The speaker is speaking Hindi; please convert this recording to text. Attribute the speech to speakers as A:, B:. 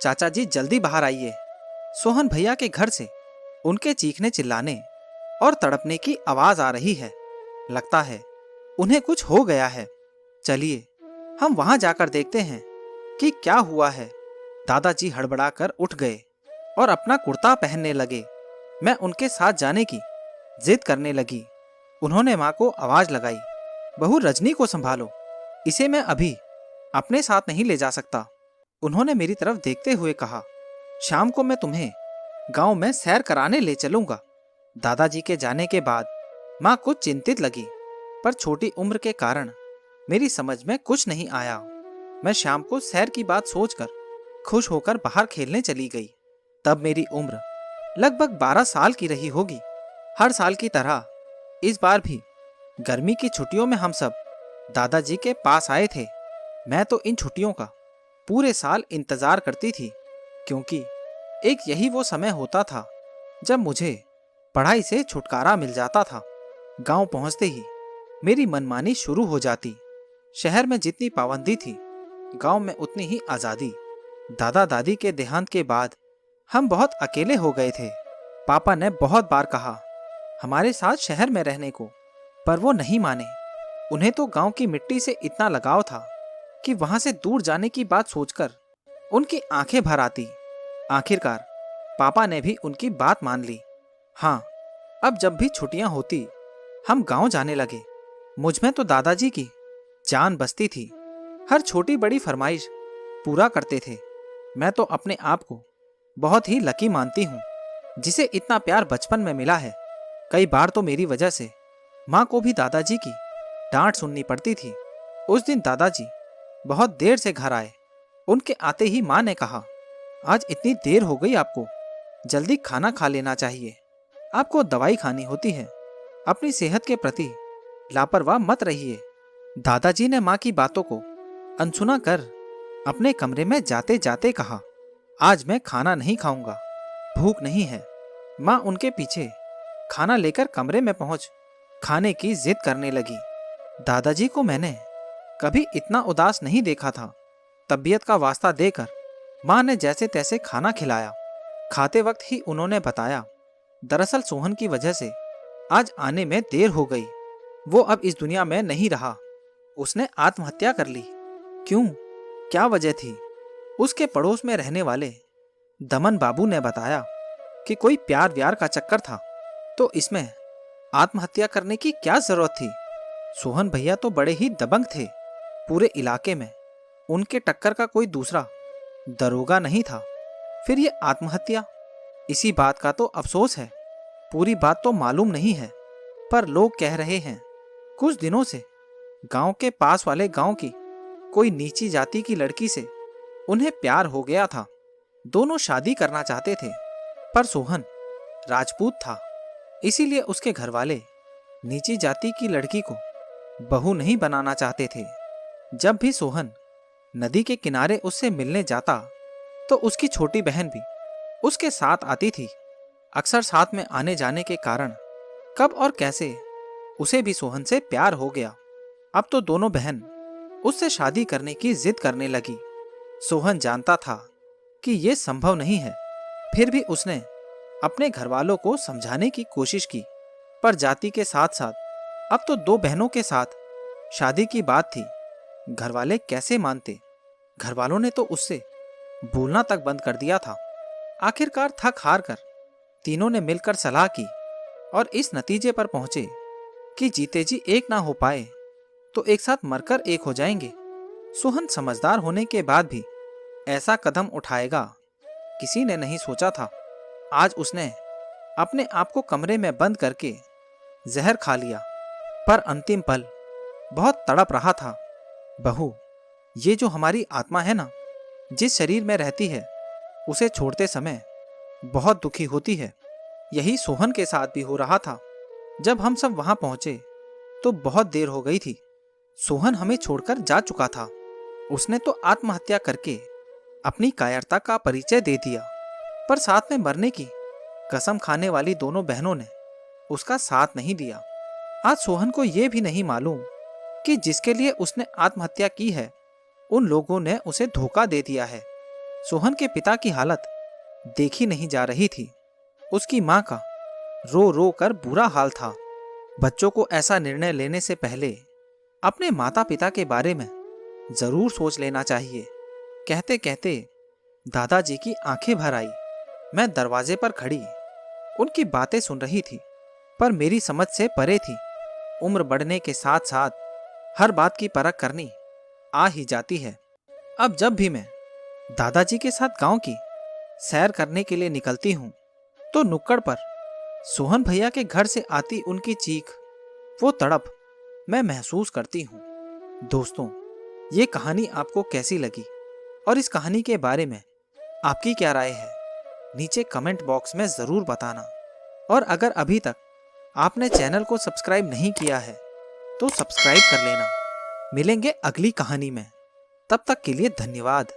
A: चाचा जी जल्दी बाहर आइए। सोहन भैया के घर से उनके चीखने चिल्लाने और तड़पने की आवाज आ रही है। लगता है उन्हें कुछ हो गया है। चलिए हम वहां जाकर देखते हैं कि क्या हुआ है। दादाजी हड़बड़ाकर उठ गए और अपना कुर्ता पहनने लगे। मैं उनके साथ जाने की जिद करने लगी। उन्होंने माँ को आवाज लगाई, बहू रजनी को संभालो, इसे मैं अभी अपने साथ नहीं ले जा सकता। उन्होंने मेरी तरफ देखते हुए कहा, शाम को मैं तुम्हें गांव में सैर कराने ले चलूंगा। दादाजी के जाने के बाद माँ कुछ चिंतित लगी, पर छोटी उम्र के कारण मेरी समझ में कुछ नहीं आया। मैं शाम को सैर की बात सोचकर खुश होकर बाहर खेलने चली गई। तब मेरी उम्र लगभग 12 साल की रही होगी। हर साल की तरह इस बार भी गर्मी की छुट्टियों में हम सब दादाजी के पास आए थे। मैं तो इन छुट्टियों का पूरे साल इंतजार करती थी, क्योंकि एक यही वो समय होता था जब मुझे पढ़ाई से छुटकारा मिल जाता था। गांव पहुंचते ही मेरी मनमानी शुरू हो जाती। शहर में जितनी पाबंदी थी, गांव में उतनी ही आज़ादी। दादा दादी के देहांत के बाद हम बहुत अकेले हो गए थे। पापा ने बहुत बार कहा हमारे साथ शहर में रहने को, पर वो नहीं माने। उन्हें तो गांव की मिट्टी से इतना लगाव था कि वहां से दूर जाने की बात सोचकर उनकी आंखें भर आती। आखिरकार पापा ने भी उनकी बात मान ली। हाँ, अब जब भी छुट्टियां होती हम गांव जाने लगे। मुझ में तो दादाजी की जान बसती थी। हर छोटी बड़ी फरमाइश पूरा करते थे। मैं तो अपने आप को बहुत ही लकी मानती हूँ, जिसे इतना प्यार बचपन में मिला है। कई बार तो मेरी वजह से माँ को भी दादाजी की डांट सुननी पड़ती थी। उस दिन दादाजी बहुत देर से घर आए। उनके आते ही माँ ने कहा, आज इतनी देर हो गई आपको, जल्दी खाना खा लेना चाहिए। आपको दवाई खानी होती है। अपनी सेहत के प्रति लापरवाह मत रहिए। दादाजी ने माँ की बातों को अनसुना कर अपने कमरे में जाते जाते कहा, आज मैं खाना नहीं खाऊंगा, भूख नहीं है। माँ उनके पीछे खाना लेकर कमरे में पहुंच खाने की जिद करने लगी। दादाजी को मैंने कभी इतना उदास नहीं देखा था। तबीयत का वास्ता देकर माँ ने जैसे तैसे खाना खिलाया। खाते वक्त ही उन्होंने बताया, दरअसल सोहन की वजह से आज आने में देर हो गई। वो अब इस दुनिया में नहीं रहा। उसने आत्महत्या कर ली। क्यों, क्या वजह थी? उसके पड़ोस में रहने वाले दमन बाबू ने बताया कि कोई प्यार व्यार का चक्कर था, तो इसमें आत्महत्या करने की क्या जरूरत थी? सोहन भैया तो बड़े ही दबंग थे। पूरे इलाके में उनके टक्कर का कोई दूसरा दरोगा नहीं था। फिर ये आत्महत्या, इसी बात का तो अफसोस है। पूरी बात तो मालूम नहीं है, पर लोग कह रहे हैं कुछ दिनों से गांव के पास वाले गांव की कोई नीची जाति की लड़की से उन्हें प्यार हो गया था। दोनों शादी करना चाहते थे, पर सोहन राजपूत था, इसीलिए उसके घर वाले नीची जाति की लड़की को बहू नहीं बनाना चाहते थे। जब भी सोहन नदी के किनारे उससे मिलने जाता, तो उसकी छोटी बहन भी उसके साथ आती थी। अक्सर साथ में आने जाने के कारण कब और कैसे उसे भी सोहन से प्यार हो गया। अब तो दोनों बहन उससे शादी करने की जिद करने लगी। सोहन जानता था कि यह संभव नहीं है, फिर भी उसने अपने घर वालों को समझाने की कोशिश की, पर जाति के साथ साथ अब तो 2 बहनों के साथ शादी की बात थी। घर वाले कैसे मानते? घर वालों ने तो उससे बोलना तक बंद कर दिया था। आखिरकार थक हार कर तीनों ने मिलकर सलाह की और इस नतीजे पर पहुंचे कि जीते जी एक ना हो पाए तो एक साथ मरकर एक हो जाएंगे। सोहन समझदार होने के बाद भी ऐसा कदम उठाएगा, किसी ने नहीं सोचा था। आज उसने अपने आप को कमरे में बंद करके जहर खा लिया, पर अंतिम पल बहुत तड़प रहा था। बहू, ये जो हमारी आत्मा है ना, जिस शरीर में रहती है, उसे छोड़ते समय बहुत दुखी होती है। यही सोहन के साथ भी हो रहा था। जब हम सब वहां पहुंचे तो बहुत देर हो गई थी। सोहन हमें छोड़कर जा चुका था। उसने तो आत्महत्या करके अपनी कायरता का परिचय दे दिया, पर साथ में मरने की कसम खाने वाली दोनों बहनों ने उसका साथ नहीं दिया। आज सोहन को यह भी नहीं मालूम कि जिसके लिए उसने आत्महत्या की है, उन लोगों ने उसे धोखा दे दिया है। सोहन के पिता की हालत देखी नहीं जा रही थी। उसकी माँ का रो रो कर बुरा हाल था। बच्चों को ऐसा निर्णय लेने से पहले अपने माता पिता के बारे में जरूर सोच लेना चाहिए। कहते कहते दादाजी की आंखें भर आई। मैं दरवाजे पर खड़ी उनकी बातें सुन रही थी, पर मेरी समझ से परे थी। उम्र बढ़ने के साथ साथ हर बात की परख करनी आ ही जाती है। अब जब भी मैं दादाजी के साथ गांव की सैर करने के लिए निकलती हूँ, तो नुक्कड़ पर सोहन भैया के घर से आती उनकी चीख, वो तड़प मैं महसूस करती हूँ। दोस्तों, ये कहानी आपको कैसी लगी और इस कहानी के बारे में आपकी क्या राय है, नीचे कमेंट बॉक्स में ज़रूर बताना। और अगर अभी तक आपने चैनल को सब्सक्राइब नहीं किया है तो सब्सक्राइब कर लेना। मिलेंगे अगली कहानी में, तब तक के लिए धन्यवाद।